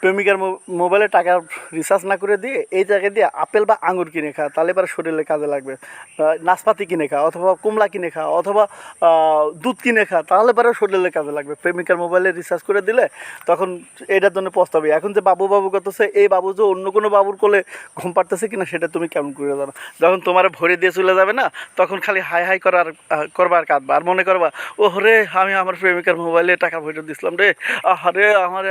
প্রেমিকার মোবাইলে টাকা রিচার্জ না করে দিয়ে এই জায়গায় দিয়ে আপেল বা আঙুর কিনে খা, তাহলে পরে শরীরে কাজে লাগবে। নাশপাতি কিনে খা, অথবা কমলা কিনে খা, অথবা দুধ কিনে খা, তাহলে পরে শরীরে কাজে লাগবে। প্রেমিকার মোবাইলে রিচার্জ করে দিলে তখন এটার জন্য পস্তাবে। এখন যে বাবু বাবু করতেছে, এই বাবু যে অন্য কোনো বাবুর কোলে ঘুম পাড়তেছে কিনা সেটা তুমি কেমন করে জানো? যখন তোমার ভরে দিয়ে চলে যাবে না, তখন খালি হাই হাই করবা আর কাঁদবা, আর মনে করবা ও রে আমি আমার প্রেমিকার মোবাইলে টাকা ভরে দিছিলাম রে, আরে আমার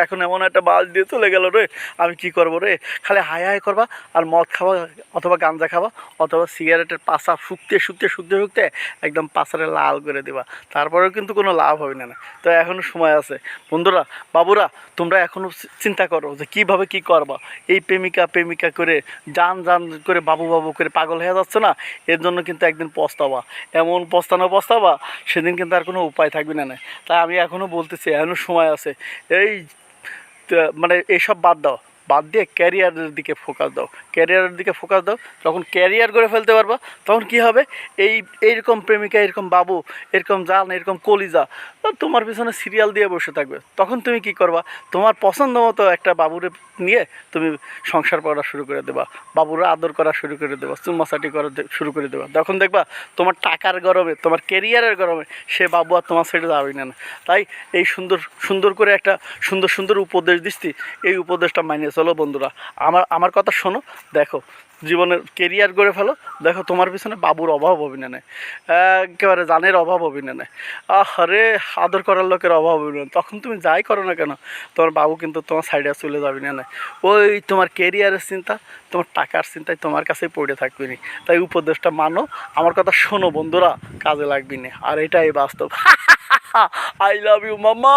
এখন এমন একটা বাস দিয়ে চলে গেল রে, আমি কি করবো রে। খালি হাই হাই করবা আর মদ খাওয়া, অথবা গাঁজা খাওয়া, অথবা সিগারেটের পাশা শুকতে শুকতে শুকতে শুকতে একদম পাশারে লাল করে দেবা, তারপরেও কিন্তু কোনো লাভ হবে না। তো এখনও সময় আছে বন্ধুরা, বাবুরা, তোমরা এখনও চিন্তা করো যে কীভাবে কী করবা। এই প্রেমিকা প্রেমিকা করে জান জান করে বাবু বাবু করে পাগল হয়ে যাচ্ছে না, এর জন্য কিন্তু একদিন পস্তাবা, এমন পস্তাবা সেদিন কিন্তু আর কোনো উপায় থাকবে না। তাই আমি এখনও বলতেছি এখনও সময় আছে। এই মানে এইসব বাদ দিয়ে ক্যারিয়ারের দিকে ফোকাস দাও। যখন ক্যারিয়ার করে ফেলতে পারবা, তখন কি হবে, এইরকম প্রেমিকা, এরকম বাবু, এরকম জান, এরকম কলিজা তোমার পিছনে সিরিয়াল দিয়ে বসে থাকবে। তখন তুমি কি করবা, তোমার পছন্দ মতো একটা বাবুরে নিয়ে তুমি সংসার করা শুরু করে দেবা, বাবুরা আদর করা শুরু করে দেবা, চুম্মাচাটি করা শুরু করে দেবা। তখন দেখবা তোমার টাকার গরমে, তোমার ক্যারিয়ারের গরমে সে বাবু আর তোমার সাইডে যাবেই না। তাই এই সুন্দর করে একটা সুন্দর উপদেশ দিচ্ছি, এই উপদেশটা মানিয়ে চলো বন্ধুরা। আমার কথা শোনো, দেখো জীবনের কেরিয়ার গড়ে ফেলো, দেখো তোমার পিছনে বাবুর অভাব হবে না, একেবারে জানের অভাব হবে না। আরে আদর করার লোকের অভাব হবে না। তখন তুমি যাই করো না কেন, তোমার বাবু কিন্তু তোমার সাইডে চলে যাবে না। ওই তোমার কেরিয়ারের চিন্তা, তোমার টাকার চিন্তায় তোমার কাছেই পড়ে থাকবে না। তাই উপদেশটা মানো, আমার কথা শোনো বন্ধুরা, কাজে লাগবে না। আর এটাই বাস্তব। I love you mamma.